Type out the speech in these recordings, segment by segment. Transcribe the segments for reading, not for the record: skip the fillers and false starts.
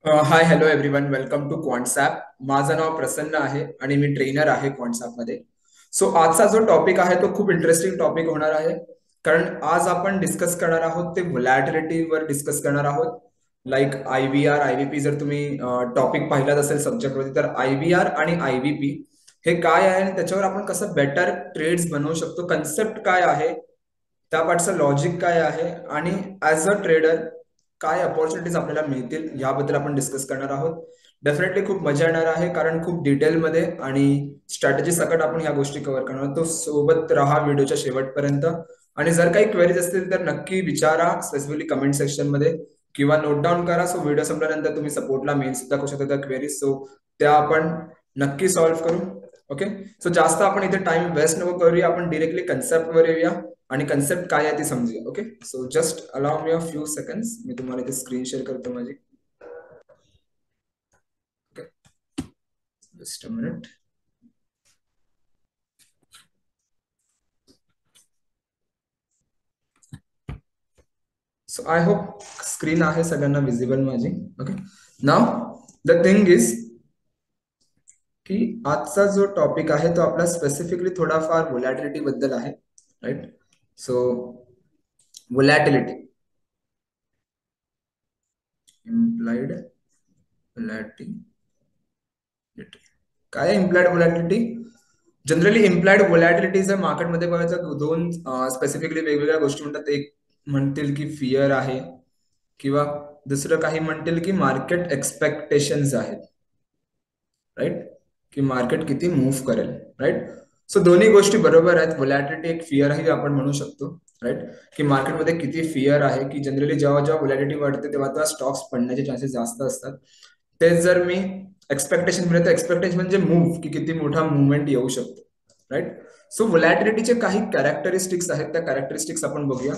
High hello everyone, welcome to QuantsApp. माझं नाव प्रसन्न आहे आणि मी ट्रेनर आहे क्वांट्सॲप मध्ये. सो आजचा जो टॉपिक आहे तो खूप इंटरेस्टिंग टॉपिक होणार आहे, कारण आज आपण डिस्कस करणार आहोत ते व्होलॅटिलिटी वर डिस्कस करणार आहोत. लाईक IVR IVP, जर तुम्ही टॉपिक पाहिलाच असेल सब्जेक्ट मध्ये, तर IVR आणि IVP हे काय आहे आणि त्याच्यावर आपण कसं बेटर ट्रेड्स बनवू शकतो, कन्सेप्ट काय आहे, त्या पार्टचं लॉजिक काय आहे आणि ऍज अ ट्रेडर काय अपॉर्च्युनिटीज आपल्याला मिळतील याबद्दल आपण डिस्कस करणार आहोत. डेफिनेटली खूप मजा येणार आहे, कारण खूप डिटेलमध्ये आणि स्ट्रॅटेजी सकट आपण ह्या गोष्टी कव्हर करणार आहोत. तो सोबत राहा व्हिडिओच्या शेवटपर्यंत. आणि जर काही क्वेरीज असतील तर नक्की विचारा, स्पेसिफिकली कमेंट सेक्शन मध्ये, किंवा नोट डाऊन करा. सो व्हिडिओ संपल्यानंतर तुम्ही सपोर्टला मेल सुद्धा करू शकता त्या क्वेरीज, सो त्या आपण नक्की सॉल्व्ह करू. ओके. सो जास्त आपण इथे टाइम वेस्ट नको करूया, आपण डिरेक्टली कन्सेप्ट वर येऊया आणि कन्सेप्ट काय आहे ते समजूया. Okay. So just allow me a few seconds, मी तुम्हाला इथे स्क्रीन शेअर करतो माझी. Okay, just a minute. So I hope screen आहे सगळ्यांना विजिबल माझी. Okay. Now the thing is की आजचा जो टॉपिक आहे तो आपला स्पेसिफिकली थोडाफार व्होलॅटिलिटी बद्दल आहे. Right. So volatility, implied volatility, काय आहे implied volatility? Generally implied volatility जर मार्केटमध्ये बघायचं, दोन स्पेसिफिकली वेगवेगळ्या गोष्टी म्हणतात. एक म्हणतील की फिअर आहे, किंवा दुसरं काही म्हणतील की मार्केट एक्सपेक्टेशन्स आहेत. राईट. की मार्केट किती मूव्ह करेल. राईट. सो दोन्ही गोष्टी बरोबर आहेत. व्होलॅटिलिटी एक फिअर आहे आपण म्हणू शकतो. राईट. की मार्केटमध्ये किती फिअर आहे, की जनरली जेव्हा जेव्हा व्होलॅटिलिटी वाढते तेव्हा तेव्हा स्टॉक्स पडण्याचे चान्सेस जास्त असतात. तेच जर मी एक्सपेक्टेशन मिळतं, एक्सपेक्टेशन म्हणजे मूव्ह, की किती मोठा मुवमेंट येऊ शकतो. राईट. सो व्होलॅटिलिटीचे काही कॅरेक्टरिस्टिक्स आहेत, त्या कॅरेक्टरिस्टिक्स आपण बघूया.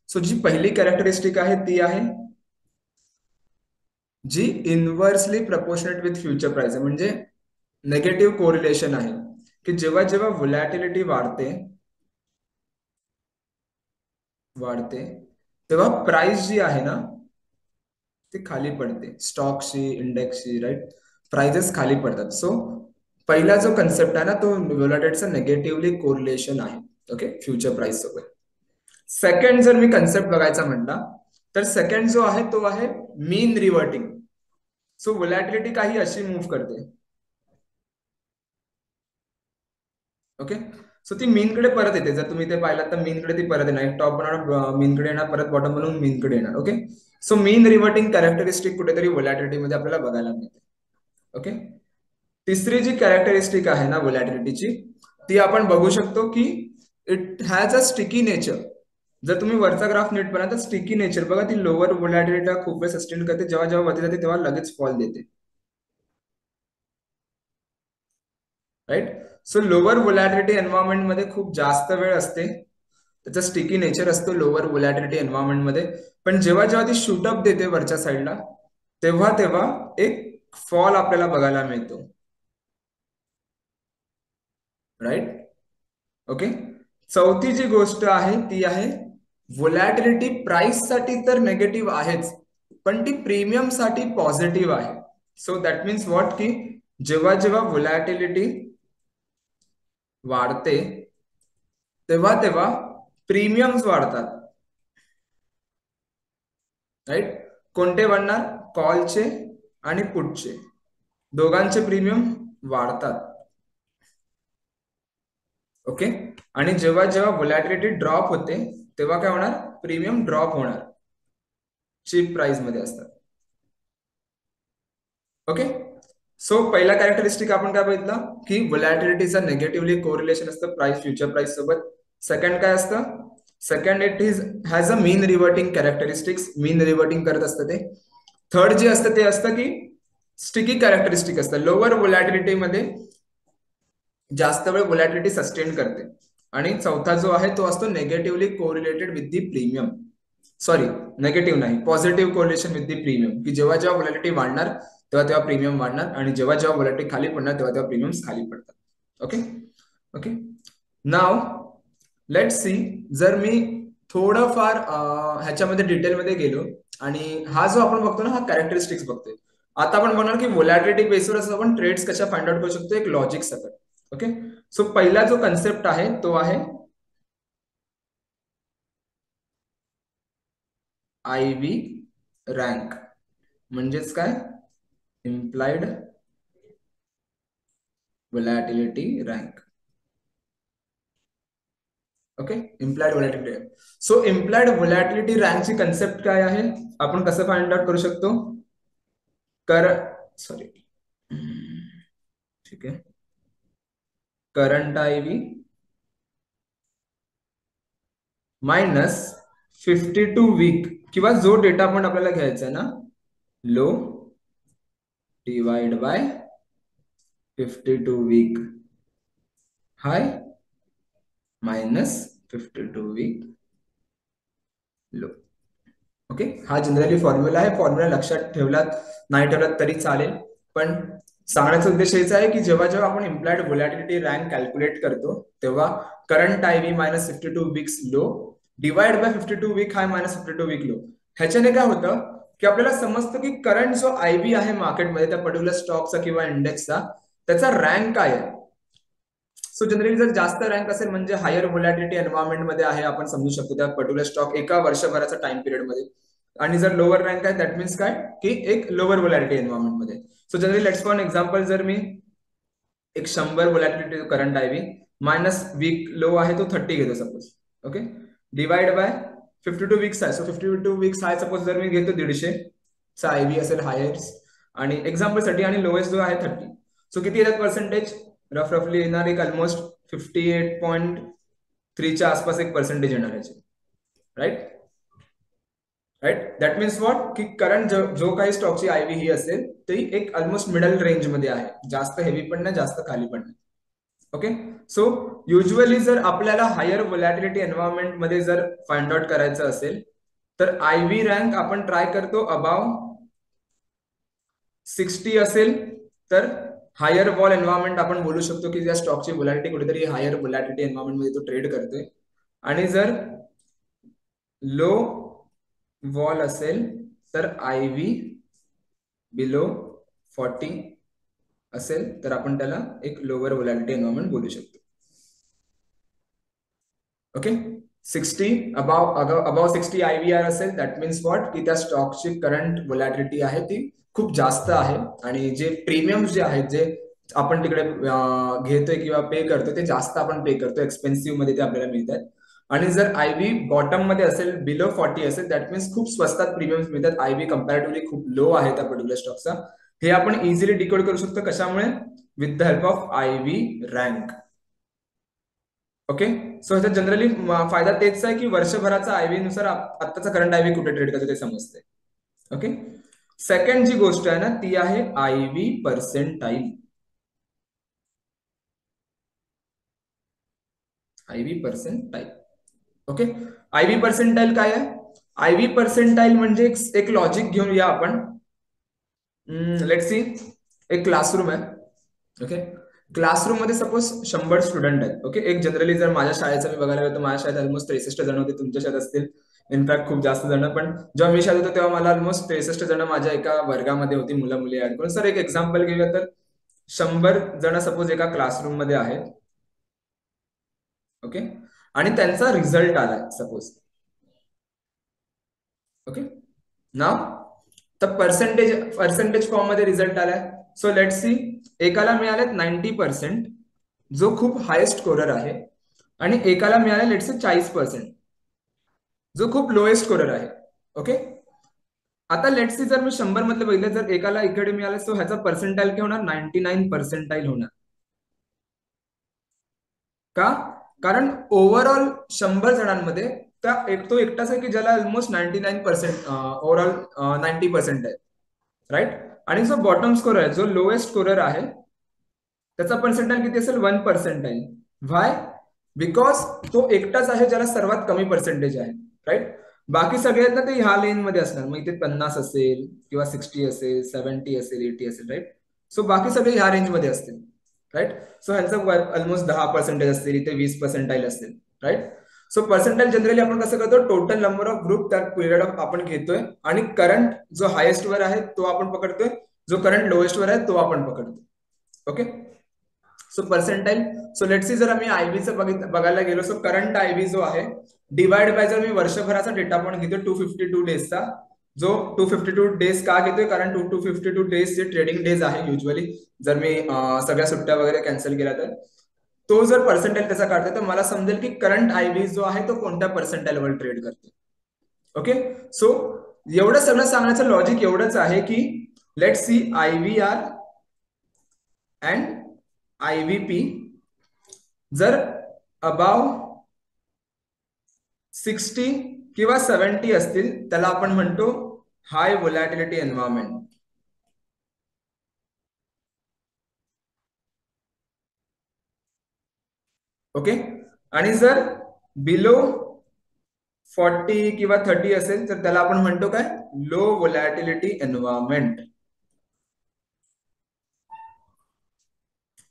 सो जी पहिली कॅरेक्टरिस्टिक आहे ती आहे जी inversely proportionate with future price आहे, म्हणजे नेगेटिव्ह कोरिलेशन आहे. की जेव्हा जेव्हा व्होलॅटिलिटी वाढते वाढते तेव्हा प्राइस जी आहे ना ती खाली पडते, स्टॉक्सची, इंडेक्सची. राईट. प्राइजेस खाली पडतात. सो पहिला जो कन्सेप्ट आहे ना तो व्होलॅटिलिटीचा नेगेटिव्हली कोरिलेशन आहे. ओके, फ्युचर प्राइस सोबत. सेकंड जर मी कन्सेप्ट बघायचा म्हटला, तर सेकंड जो आहे तो आहे मीन रिव्हर्टिंग. सो व्होलॅटिलिटी काही अशी मूव्ह करते. ओके. सो ती मीन कडे परत येते. जर तुम्ही ते पाहिलात तर मीन कडे ती परत येणार, टॉप बनवणार, मीन कडे येणार, परत बॉटम बनवून मीन कडे येणार. ओके. सो मीन रिव्हर्टिंग कॅरेक्टरिस्टिक कुठेतरी व्होलॅटिलिटी मध्ये आपल्याला बघायला मिळते. ओके. तिसरी जी कॅरेक्टरिस्टिक आहे ना व्होलॅटिलिटीची, ती आपण बघू शकतो की it has a sticky nature. जर तुम्ही वरचा ग्राफ नीट पाहिला तर स्टिकी नेचर बघा, ती लोअर व्होलॅटिलिटी खूप वेळ सस्टेन करते, जेव्हा जेव्हा वरती जाते तेव्हा लगेच फॉल देते. Right. So lower volatility environment मध्ये खूप जास्त वेळ असते, त्याचा स्टिकी नेचर असतो लोअर व्होलॅटिलिटी एन्व्हायरमेंट मध्ये. पण जेव्हा जेव्हा ती शूटअप देते वरच्या साईडला, तेव्हा तेव्हा एक फॉल आपल्याला बघायला मिळतो. राईट. ओके. चौथी जी गोष्ट आहे ती आहे व्होलॅटिलिटी प्राइस साठी तर नेगेटिव्ह आहेच, पण ती प्रीमियम साठी पॉझिटिव्ह आहे. सो दॅट मीन्स व्हॉट, की जेव्हा जेव्हा व्होलॅटिलिटी वाढते तेव्हा तेव्हा प्रीमियम्स वाढतात. राईट. कोणते वाढणार? कॉलचे आणि पुटचे, दोघांचे प्रीमियम वाढतात. ओके. आणि जेव्हा जेव्हा व्होलॅटिलिटी ड्रॉप होते तेव्हा काय होणार? प्रीमियम ड्रॉप होणार, चीप प्राइस मध्ये असतात. ओके. सो पहिला कॅरेक्टरिस्टिक आपण काय बघितलं, की व्होलॅटिलिटीचा नेगेटिव्हली कोरिलेशन असतं प्राइस फ्युचर प्राइस सोबत. सेकंड काय असतं? Second, it is has a mean reverting characteristics, mean reverting करत असतं ते. थर्ड जे असतं ते असतं की स्टिकी कॅरेक्टरिस्टिक असतं, लोअर व्होलॅटिलिटी मध्ये जास्त वेळ व्होलॅटिलिटी सस्टेन करते. आणि चौथा जो आहे तो असतो negatively correlated with the premium. Sorry, negative नाही, positive correlation with the premium, की जेव्हा जेव्हा व्होलॅटिलिटी वाढणार तेव्हा तेव्हा प्रीमियम वाढणार, आणि जेव्हा जेव्हा व्होलॅटिलिटी खाली पडणार तेव्हा तेव्हा प्रीमियम खाली पडतात. Okay. Okay. Now let see, जर मी थोडंफार ह्याच्यामध्ये डिटेलमध्ये गेलो, आणि हा जो आपण बघतो ना हा कॅरेक्टरिस्टिक्स बघतोय, आता आपण म्हणणार की व्होलॅटिलिटी बेसवर असं आपण ट्रेड्स कशा फाइंड आउट करू शकतो, एक लॉजिक सकट. ओके, सो पहिला जो कन्सेप्ट आहे तो आहे आय व्ही रँक. म्हणजेच काय, implied volatility rank. Okay, implied volatility. So implied volatility रँकची कन्सेप्ट काय आहे, आपण कसं फाइंड आउट करू शकतो, कर सॉरी ठीक आहे, current I V minus 52 week, किंवा जो डेटा पॉइंट आपल्याला घ्यायचा आहे ना, low divide by 52 week high minus 52 week low. Okay, हा जनरली फॉर्म्युला आहे. फॉर्म्युला लक्षात ठेवलात नाही ठेवलात तरी चालेल, पण सांगण्याचा उद्देश याचा आहे की जेव्हा जेव्हा आपण इम्प्लाइड व्होलॅटिलिटी रँक कॅल्क्युलेट करतो तेव्हा current I V minus 52 weeks low divide by 52 week high minus 52 week low, ह्याच्याने काय होतं की आपल्याला समजतं की करंट जो आय व्ही आहे मार्केटमध्ये त्या पर्टिक्युलर स्टॉकचा किंवा इंडेक्सचा, त्याचा रँक काय आहे. सो जनरली जर जास्त रँक असेल म्हणजे हायर व्होलॅटिलिटी एन्व्हायरमेंट मध्ये आहे, आपण समजू शकतो त्या पर्टिक्युलर स्टॉक एका वर्षभराचा टाइम पिरियड मध्ये. आणि जर लोअर रँक आहे दॅट मीन्स काय की एक लोअर व्होलॅटिलिटी एन्व्हायरमेंट मध्ये. So generally let's for example, जर मी एक 100 volatility current I V minus weak low आहे तो 30 घेतो suppose. Okay, divide by 52 weeks आहे. सो 52 वीक्स आहे सपोज जर मी घेतो 150 चा आय व्ही असेल हायर्स आणि एक्झाम्पल साठी, आणि लोएस्ट जो आहे 30. सो किती येतात पर्सेंटेज, रफली येणार एक ऑलमोस्ट 58.3च्या आसपास एक पर्सेंटेज येणार याचे. Right right, that means what की करंट जो काही स्टॉकची आय व्ही ही असेल ती एक ऑलमोस्ट मिडल रेंज मध्ये आहे, जास्त हेवी पण नाही जास्त खाली पण नाही. ओके, सो युजली जर आपल्याला हायर व्होलॅटिलिटी एन्व्हायरमेंट मध्ये जर फाइंड आउट करायचं असेल तर आय व्ही रँक आपण ट्राय करतो अबाव 60 असेल तर हायर वॉल एन्व्हायरमेंट आपण बोलू शकतो की त्या स्टॉकची व्होलॅटिलिटी कुठेतरी हायर व्होलॅटिलिटी एन्व्हायरमेंट मध्ये तो ट्रेड करतोय. आणि जर लो वॉल असेल तर आय व्ही बिलो 40 असेल तर आपण त्याला एक लोअर व्होलॅटिलिटी एन्व्हायरमेंट बोलू शकतो. Okay, 60 above 60 I V R असेल दॅट मीन्स वॉट की त्या स्टॉकची करंट व्होलॅटिलिटी आहे ती खूप जास्त आहे आणि जे प्रीमियम जे आहेत जे आपण तिकडे घेतोय किंवा पे करतोय ते जास्त आपण पे करतो, एक्सपेन्सिव्ह मध्ये ते आपल्याला मिळतात. आणि जर आय व्ही बॉटम मध्ये असेल बिलो 40 असेल दॅट मीन्स खूप स्वस्तात प्रीमियम मिळतात, आय व्ही कम्पॅरेटिव्हली खूप लो आहे त्या पर्टिक्युलर स्टॉकचा. हे आपण इझिली डिकोड करू शकतो कशामुळे, with the help of I V rank. Okay, so ह्याचा जनरली फायदा तेच आहे की वर्षभराचा आयव्ही नुसार आत्ताचा करंट आयव्ही कुठे ट्रेड करतो ते समजते. ओके, सेकंड जी गोष्ट आहे ना ती आहे I V percentile. I V percentile. Okay, I V percentile काय आहे, आय व्ही पर्सेंटाईल म्हणजे एक लॉजिक घेऊन या आपण. लेट्स सी, एक क्लासरूम आहे. ओके, क्लासरूम मध्ये सपोज 100 स्टुडंट आहेत. ओके, एक जनरली जर माझ्या शाळेचं मी बघायला गेलो तर माझ्या शाळेत ऑलमोस्ट 63 जण होते, तुमच्या शाळेत असतील इनफॅक्ट खूप जास्त जण, पण जेव्हा मी शाळेत होतो तेव्हा मला ऑलमोस्ट 63 जण माझ्या एका वर्गामध्ये होती, मुलं मुली ऍड करून. सर एक एक्झाम्पल घेऊया तर 100 जण सपोज एका क्लासरूम मध्ये आहेत. ओके, आणि त्यांचा रिझल्ट आलाय सपोज. ओके, नाव तर पर्सेंटेज फॉर्म मध्ये रिझल्ट आलाय. सो लेट सी, एकाला मिळालेत 90%, जो खूप हायेस्ट स्कोरर आहे, आणि एकाला मिळाले लेट से 40%, जो खूप लोएस्ट स्कोरर आहे. ओके, आता लेट सी जर मी 100 मधले बघितले जर एकाला इकडे मिळाले सो ह्याचा पर्सेंटाईल काय होणार, 99% होणार. का, कारण ओव्हरऑल 100 जणांमध्ये त्या तो एकटाच आहे की ज्याला ऑलमोस्ट 99% ओव्हरऑल 90% आहे. राईट, आणि जो बॉटम स्कोर आहे जो लोएस्ट स्कोरर आहे त्याचा पर्सेंटाईल किती असेल, 1%. व्हाय, बिकॉज तो एकटाच आहे ज्याला सर्वात कमी पर्सेंटेज आहे. राईट, बाकी सगळे आहेत ना ते ह्या लेन मध्ये असणार, मग इथे 50 असेल किंवा 60 असेल 70 असेल 80 असेल. राईट, सो बाकी सगळे ह्या रेंज मध्ये असतील. राईट, सो ह्यांचं ऑलमोस्ट 10% असतील, इथे 20% असतील. राईट, सो पर्सेंटाईल जनरली आपण कसं करतो, टोटल नंबर ऑफ ग्रुप त्या पिरियड ऑफ आपण घेतोय आणि करंट जो हायेस्ट वर आहे तो आपण पकडतोय जो करंट लोएस्ट वर आहे तो आपण पकडतो. Okay, so percentile. So let's see, जर आम्ही आयबीचं बघायला गेलो, सो करंट आयबी जो आहे डिवाइड बाय, जर मी वर्षभराचा डेटा पॉइंट घेतो 252 डेजचा, जो 252 डेज का घेतोय, कारण 252 डेज जे ट्रेडिंग डेज आहे युजली, जर मी सगळ्या सुट्ट्या वगैरे कॅन्सल केल्या तर तो जर पर्सेंटाईल त्याचा काढतोय, तर मला समजेल की करंट आयबी जो आहे तो कोणत्या पर्सेंटाईल वर ट्रेड करतो. ओके, सो एवढं सगळं सांगण्याचं लॉजिक एवढंच आहे की लेट सी आयव्हीआर अँड आयव्हीपी जर अबाव 60 किंवा 70 असतील, त्याला आपण म्हणतो हाय व्होलॅटिलिटी एन्व्हायरमेंट. ओके, आणि जर बिलो 40 किंवा 30 असेल, तर त्याला आपण म्हणतो काय, low volatility environment.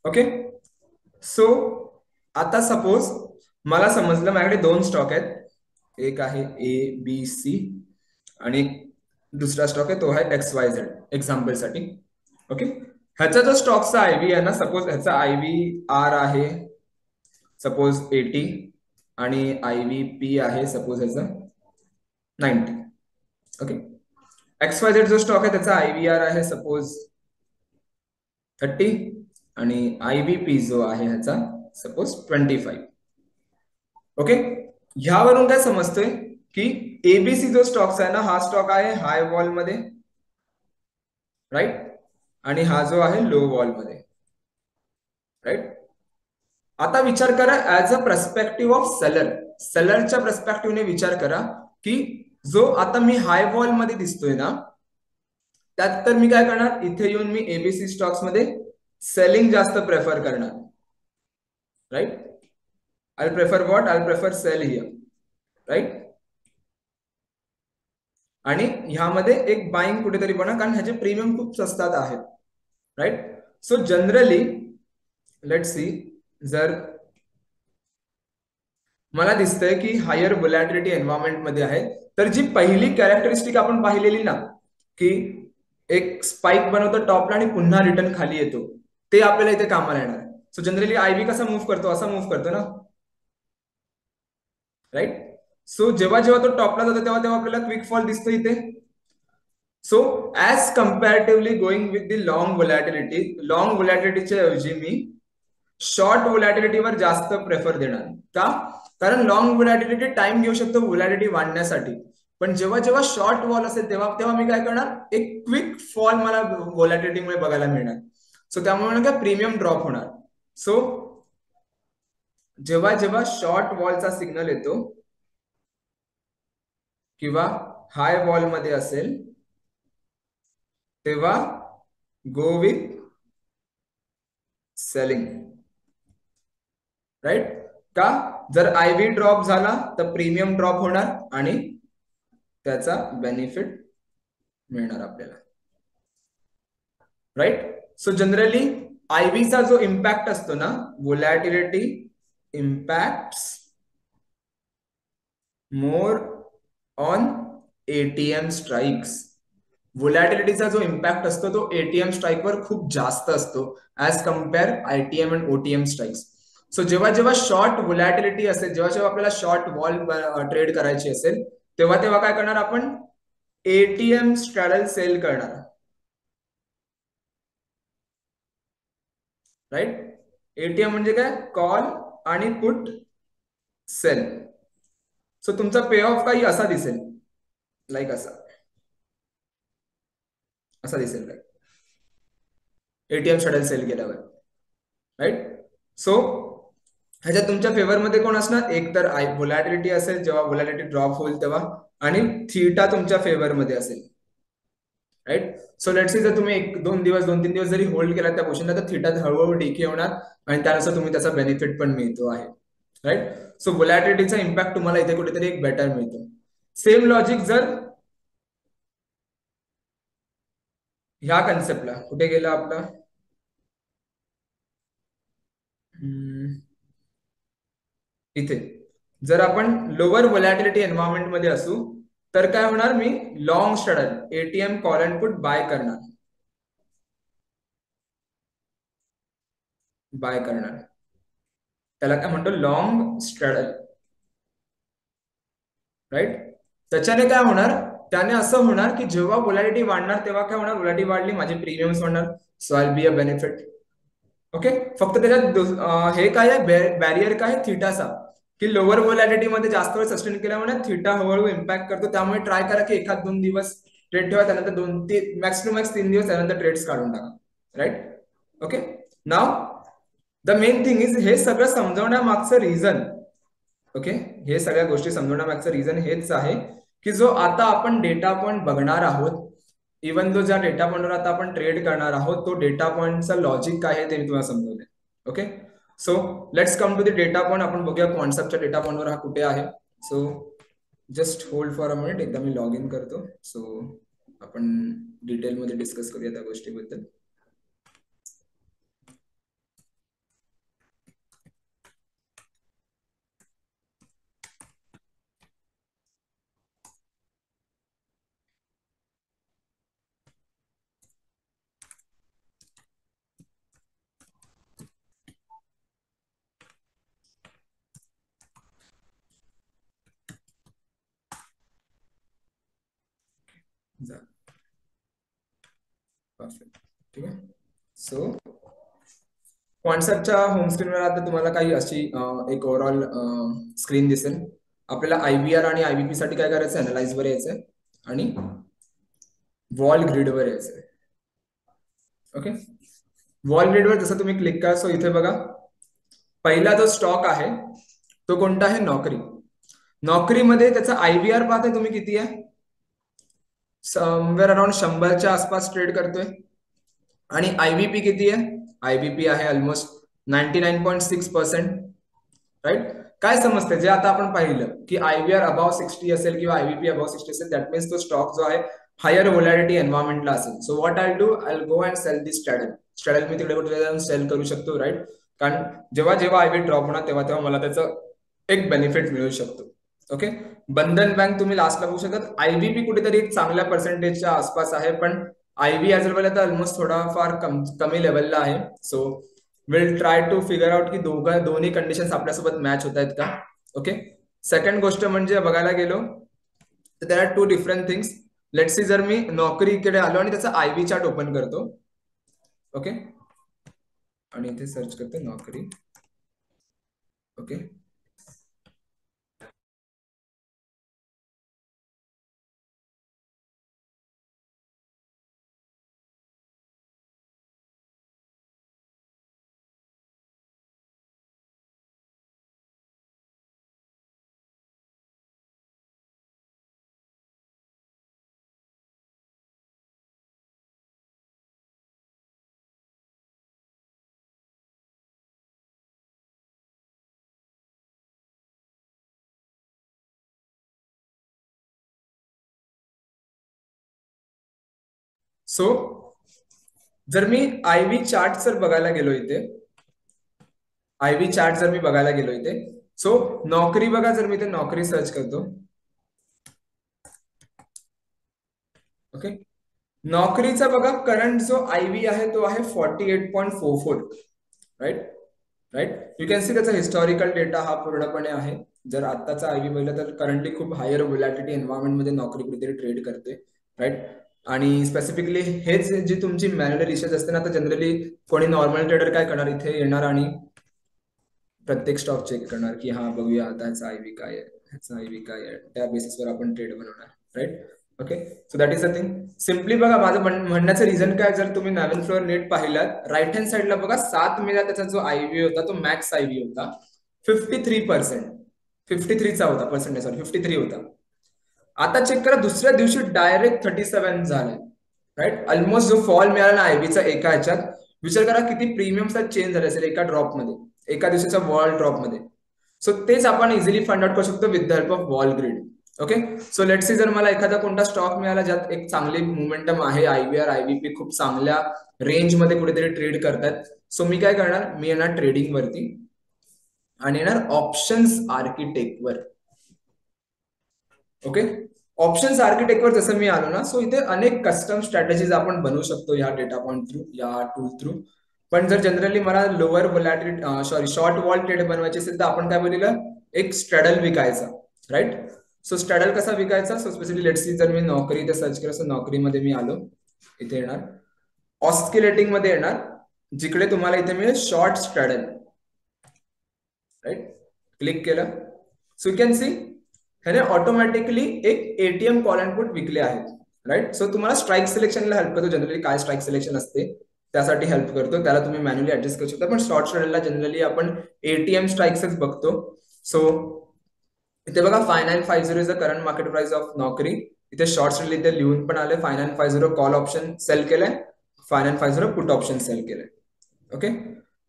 Okay, so आता सपोज मला समजलं माझ्याकडे दोन स्टॉक आहेत, एक आहे ABC आणि दुसरा स्टॉक आहे तो आहे XYZ एक्झाम्पल साठी. ओके, ह्याचा जो स्टॉकचा आयव्ही आहे ना, सपोज ह्याचा IVR आहे सपोज 80 आणि IVP आहे सपोज ह्याचा 90. ओके, XYZ जो स्टॉक आहे त्याचा IVR आहे सपोज 30 आणि IVP जो आहे ह्याचा सपोज 25. ओके, ह्यावरून काय समजतोय की ABC जो स्टॉक्स आहे ना, हा स्टॉक आहे हाय वॉल मध्ये, राईट, आणि हा जो आहे लो वॉल मध्ये, राईट. आता विचार करा ऍज अ पर्स्पेक्टिव्ह ऑफ सेलरच्या पर्स्पेक्टिव्हने विचार करा की जो आता मी हाय वॉल मध्ये दिसतोय ना, त्यात तर मी काय करणार, इथे येऊन मी ABC स्टॉक्स मध्ये सेलिंग जास्त प्रेफर करणार, right. I prefer what, I prefer sell here, right. आणि ह्यामध्ये एक बाईंग कुठेतरी बना, कारण ह्याचे प्रीमियम खूप स्वस्तात आहेत, right. So generally let see, जर मला दिसतंय की हायर व्होलॅटिलिटी एन्व्हायरमेंट मध्ये आहे, तर जी पहिली कॅरेक्टरिस्टिक आपण पाहिलेली ना, की एक स्पाइक बनवतो टॉपला आणि पुन्हा रिटर्न खाली येतो, ते आपल्याला इथे कामाला येणार. सो जनरली आयबी कसा मूव्ह करतो, असा मूव्ह करतो ना, राईट. सो जेव्हा जेव्हा तो टॉपला जातो तेव्हा तेव्हा आपल्याला क्विक फॉल दिसतो इथे. So as comparatively going with the long व्होलॅटिलिटीच्या ऐवजी मी शॉर्ट व्होलॅटिलिटीवर जास्त प्रेफर देणार. का, कारण लॉंग व्होलॅटिलिटी टाइम घेऊ शकतो व्होलॅटिलिटी वाढण्यासाठी, पण जेव्हा जेव्हा शॉर्ट वॉल असेल तेव्हा तेव्हा मी काय करणार, एक क्विक फॉल मला व्होलॅटिलिटीमुळे बघायला मिळणार. सो त्यामुळे काय प्रीमियम ड्रॉप होणार. सो जेव्हा जेव्हा शॉर्ट वॉलचा सिग्नल येतो किंवा हाय वॉल मध्ये असेल, तेव्हा गो विथ सेलिंग, राईट. का, जर आयव्ही ड्रॉप झाला तर प्रीमियम ड्रॉप होणार आणि त्याचा बेनिफिट मिळणार आपल्याला, राईट. सो जनरली आयव्हीचा जो इम्पॅक्ट असतो ना, volatility impact more on ATM strikes. व्होलॅटिलिटीचा जो इम्पॅक्ट असतो तो एटीएम स्ट्राईकवर खूप जास्त असतो as compare ITM and OTM strikes. So जेव्हा जेव्हा शॉर्ट व्होलॅटिलिटी असेल, जेव्हा जेव्हा आपल्याला शॉर्ट वॉल ट्रेड करायची असेल, तेव्हा तेव्हा काय करणार आपण, एटीएम स्ट्रॅडल सेल करणार, राईट. एटीएम म्हणजे काय, कॉल आणि पुट सेल. सो तुमचा पे ऑफ काही असा दिसेल, लाईक असा दिसेल, एटीएम स्ट्रॅडल सेल केल्यावर, राईट. सो ह्याच्यात तुमच्या फेवरमध्ये कोण असणार, एक तर व्होलॅटिलिटी असेल जेव्हा व्होलॅटिलिटी ड्रॉप होईल तेव्हा, आणि थीटा तुमच्या फेवरमध्ये असेल, राईट. सो लेट्स से जर तुम्ही 1-2 दिवस 2-3 दिवस जरी होल्ड केला त्या पोझिशनला, तर थीटा हळूहळू डीके होणार आणि त्यानुसार तुम्ही त्याचा बेनिफिट पण मिळतो आहे, राईट. सो व्होलॅटिलिटीचा इम्पॅक्ट तुम्हाला इथे कुठेतरी एक बेटर मिळतो. सेम लॉजिक जर ह्या कन्सेप्टला, कुठे गेला आपला, इथे जर आपण लोअर व्होलॅटिलिटी एन्व्हायरमेंट मध्ये असू, तर काय होणार, मी long straddle ATM call and put buy करणार, बाय करणार. त्याला काय म्हणतो, लॉंग स्ट्रॅडल, राईट. त्याच्याने काय होणार, त्याने असं होणार की जेव्हा व्होलॅटिलिटी वाढणार तेव्हा काय होणार, व्होलॅटिलिटी वाढली माझे प्रीमियम्स वाढणार, so I be a benefit. Okay. फक्त त्याच्यात हे काय आहे, बॅरियर काय आहे, थिटाचा, की लोअर व्होलॅटिलिटी मध्ये जास्त वेळ सस्टेन केल्यामुळे थिटा हळूहळू इम्पॅक्ट करतो. त्यामुळे ट्राय करा की एखाद 2 दिवस ट्रेड ठेवा, त्यानंतर 2 3 मॅक्स टू मॅक्स 3 दिवस त्यानंतर ट्रेड्स काढून टाका, right. Okay. Now the main thing is, हे सगळं समजवण्यामागचं रिझन, ओके, हे सगळ्या गोष्टी समजवण्यामागचं रिझन हेच आहे की जो आता आपण डेटा पॉइंट बघणार आहोत, इवन जो ज्या डेटा पॉइंटवर आता आपण ट्रेड करणार आहोत, तो डेटा पॉइंटचा लॉजिक काय आहे ते मी तुम्हाला समजवलंय. Okay. So let's come to the data point. आपण बघूया कॉन्सेप्टच्या डेटा पॉइंटवर हा कुठे आहे. So just hold for a minute, एकदा मी लॉग इन करतो. सो आपण डिटेलमध्ये डिस्कस करूया त्या गोष्टीबद्दल. परफेक्ट. ठीक आहे. सो कॉन्सेप्टच्या होम स्क्रीनवर आता तुम्हाला काही अशी एक ओव्हरऑल स्क्रीन दिसेल. आपल्याला आयबीआर आणि आयबीपी साठी काय करायचं, अनालाइज वर यायचंय आणि वॉल ग्रिड वर यायचंय. ओके. वॉल ग्रिड वर जसं तुम्ही क्लिक करा, सो इथे बघा पहिला जो स्टॉक आहे तो कोणता आहे, नोकरी. नोकरीमध्ये त्याचा आयबीआर पाहताय तुम्ही किती आहे, समवेअर अराउंड 100च्या आसपास ट्रेड करतोय. आणि आयबीपी किती आहे, आयबीपी आहे ऑलमोस्ट 99.6%, राईट. काय समजते जे आता आपण पाहिलं की आयबीआर अबाव 60 असेल किंवा आयबीपी अबाव 60 असेल, दॅट मीन्स तो स्टॉक जो आहे हायर व्होलॅटिलिटी एन्व्हायरमेंटला असेल. So what I do, I go and sell this straddle. Straddle मी तिकडे कुठे जाऊन सेल करू शकतो, राईट. कारण जेव्हा जेव्हा आयबी ड्रॉप होणार तेव्हा तेव्हा मला त्याचं एक बेनिफिट मिळू शकतो. ओके. बंधन बँक तुम्ही लास्टला बघू शकता, आयबीपी कुठेतरी एक चांगल्या पर्सेंटेजच्या आसपास आहे, पण आयबी ऍज वेल आता ऑलमोस्ट थोडाफार कमी लेवलला आहे. So will try to figure out की दोन्ही कंडिशन आपल्यासोबत मॅच होत आहेत का. ओके. सेकंड गोष्ट म्हणजे बघायला गेलो तर there are two different things. Let's see, जर मी नोकरीकडे आलो आणि त्याचा आयबी चार्ट ओपन करतो, ओके, आणि इथे सर्च करतो नोकरी. ओके. सो जर मी आयव्ही चार्ट जर बघायला गेलो इथे, आयव्ही चार्ट जर मी बघायला गेलो इथे, सो नोकरी बघा, जर मी इथे नोकरी सर्च करतो, ओके, नोकरीचा बघा करंट जो आयव्ही आहे तो आहे 48.44, right. Right. You can see त्याचा हिस्टॉरिकल डेटा हा पूर्णपणे आहे. जर आत्ताचा आयव्ही बघितलं तर करंटली खूप हायर व्होलॅटिलिटी एन्व्हायरमेंटमध्ये नोकरी कुठेतरी ट्रेड करते, राईट. आणि स्पेसिफिकली हेच जी तुमची मॅन्युअल रिसर्च असते ना, तर जनरली कोणी नॉर्मल ट्रेडर काय करणार, इथे येणार आणि प्रत्येक स्टॉक चेक करणार की हा बघूया आता ह्याचा आयव्ही काय आहे, ह्याचा आयव्ही काय आहे, त्या बेसिसवर आपण ट्रेड बनवणार, right. Okay. So that is a thing. Simply बघा, माझं म्हणण्याचं रिझन काय, जर तुम्ही नॅव्हल फ्लोअर नेट पाहिलात, राईट हँड साईडला बघा 7 मेला त्याचा जो आयव्ही होता तो मॅक्स आयव्ही होता 53%, 53चा होता पर्सेंटेज, सॉरी 53 होता. आता चेक करा, दुसऱ्या दिवशी डायरेक्ट 37 झालाय, राईट. ऑलमोस्ट जो फॉल मिळाला ना आयव्हीचा एका ह्याच्यात, विचार करा किती प्रीमियमचा चेंज झाला असेल एका ड्रॉप मध्ये, एका दिवसाच्या वॉल ड्रॉप मध्ये. सो तेच आपण इझिली फाइंड आउट करू शकतो with the help of wall grid. Okay. So let's see, जर मला एखादा कोणता स्टॉक मिळाला ज्यात एक चांगली मोमेंटम आहे, आयबीआर आयबीपी खूप चांगल्या रेंज मध्ये कुठेतरी ट्रेड करतात, सो मी काय करणार, मी येणार ट्रेडिंग वरती आणि येणार ऑप्शन्स आर्किटेक्टवर. ओके. ऑप्शन्स आर्किटेक्टवर जसं मी आलो ना, सो इथे अनेक कस्टम स्ट्रॅटेजीज आपण बनवू शकतो या डेटा पॉइंट थ्रू, या टूल थ्रू. पण जर जनरली मला lower volatility sorry short wall trade बनवायची असेल तर आपण काय बोललेलं, एक स्ट्रॅडल विकायचा, राईट. सो स्ट्रॅडल कसा विकायचा, सो स्पेशली लेट्स सी जर मी नोकरी इथे सर्च केलं, सो नोकरीमध्ये मी आलो, इथे येणार ऑस्किलेटिंग मध्ये येणार, जिकडे तुम्हाला इथे मिळेल शॉर्ट स्ट्रॅडल, राईट. क्लिक केलं, सो यू कॅन सी ह्याने ऑटोमॅटिकली एक एटीएम कॉल अँड पुट विकले आहेत, राईट. सो तुम्हाला स्ट्राईक सिलेक्शनला हेल्प करतो, जनरली काय स्ट्राईक सिलेक्शन असते त्यासाठी हेल्प करतो, त्याला तुम्ही मॅन्युअली ऍडजस्ट करू शकता, पण शॉर्ट स्ट्रॅडलला जनरली आपण एटीएम स्ट्राईक्सच बघतो. सो इथे बघा 5950 is the current market price of नोकरी, इथे शॉर्ट स्ट्रॅडल इथे लिहून पण आले, 5950 कॉल ऑप्शन सेल केलंय, 5950 पुट ऑप्शन सेल केलंय. Okay,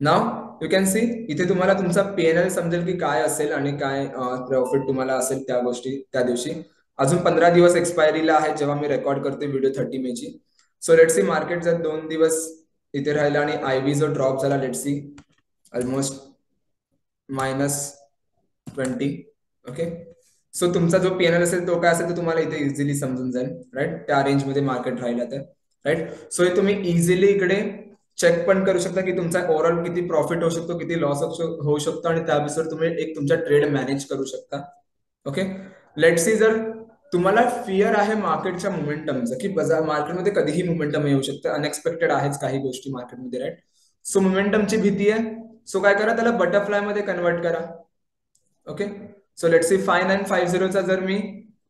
now you can C इथे तुम्हाला तुमचा पीएनएल समजेल की काय असेल आणि काय प्रॉफिट तुम्हाला असेल त्या गोष्टी त्या दिवशी. अजून 15 दिवस एक्सपायरीला आहे जेव्हा मी रेकॉर्ड करते व्हिडिओ 30 मे ची. सो लेट सी मार्केट जर 2 दिवस इथे राहिला आणि आयबी जो ड्रॉप झाला, let see almost -20. Okay, so तुमचा जो पीएनएल असेल तो काय असेल तर तुम्हाला इथे इझिली समजून जाईल, राईट, त्या रेंजमध्ये मार्केट राहिला तर, राईट. सो हे तुम्ही इझिली इकडे चेक पण करू शकता की तुमचा ओव्हरऑल किती प्रॉफिट होऊ शकतो, किती लॉस होऊ शकतो, आणि त्यानुसार तुम्ही एक तुमचा ट्रेड मॅनेज करू शकता. ओके, लेट सी जर तुम्हाला फिअर आहे मार्केटच्या मोमेंटमचं की बाजार मार्केटमध्ये कधीही मोमेंटम येऊ शकतं, अनएक्सपेक्टेड आहेच काही गोष्टी मार्केटमध्ये, राईट. सो मोमेंटमची भीती आहे, सो काय करा, त्याला बटरफ्लाय मध्ये कन्वर्ट करा. ओके, सो लेट सी 5950 चा जर मी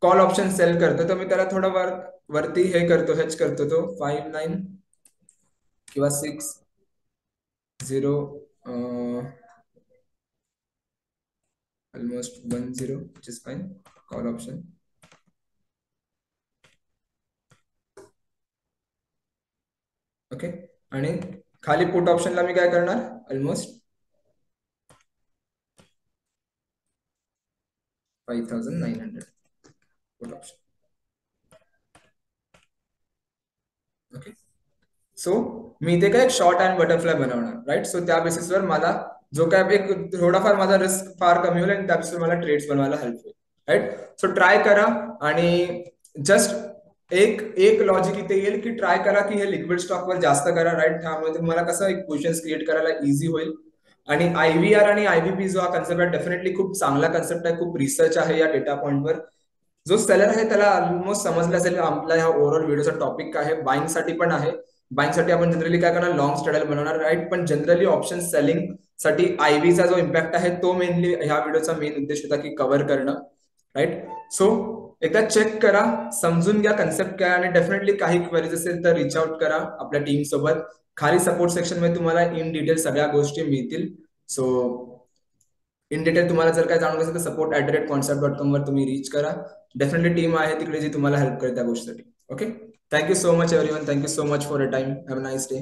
कॉल ऑप्शन सेल करतो तर मी त्याला थोडा वरती हे करतो, हेच करतो, तो 59 किंवा 60 almost 10 which is fine, call option. Okay, आणि खाली पुट ऑप्शनला मी काय करणार, almost 5900 put option. Okay, so मी इथे काय शॉर्ट अँड बटरफ्लाय बनवणार, राईट. सो त्या बेसिसवर मला जो काय एक थोडाफार माझा रिस्क फार कमी होईल आणि त्या बेसिसवर मला ट्रेड्स बनवायला हेल्प होईल, राईट. सो ट्राय करा, आणि जस्ट एक एक लॉजिक इथे येईल की ट्राय करा की हे लिक्विड स्टॉकवर जास्त करा, राईट. त्यामुळे तुम्हाला कसं एक पोझिशन क्रिएट करायला इझी होईल. आणि आयव्हीआर आणि आयबीपी जो हा कन्सेप्ट आहे डेफिनेटली खूप चांगला कन्सेप्ट आहे, खूप रिसर्च आहे या डेटा पॉइंटवर. जो सेलर आहे त्याला ऑलमोस्ट समजलं असेल आपला ह्या ओव्हरऑल व्हिडिओचा टॉपिक काय आहे. बाईंग साठी पण आहे, बाईंग साठी आपण जनरली काय करणार, लॉंग स्ट्रॅडल बनवणार, राईट. पण जनरली ऑप्शन सेलिंग साठी आयबीचा जो इम्पॅक्ट आहे तो मेनली ह्या व्हिडिओचा मेन उद्देश होता की कव्हर करणं, राईट. सो एकदा चेक करा, समजून घ्या कन्सेप्ट काय, आणि डेफिनेटली काही क्वेरीज असेल तर रिच आउट करा आपल्या टीम सोबत. खाली सपोर्ट सेक्शन मध्ये तुम्हाला इन डिटेल सगळ्या गोष्टी मिळतील. सो इन डिटेल तुम्हाला जर काय जाणून असेल तर support@concept.com वर तुम्ही रीच करा. डेफिनेटली टीम आहे तिकडे जी तुम्हाला हेल्प करेल त्या गोष्टीसाठी. Okay, thank you so much everyone, thank you so much for a time, have a nice day.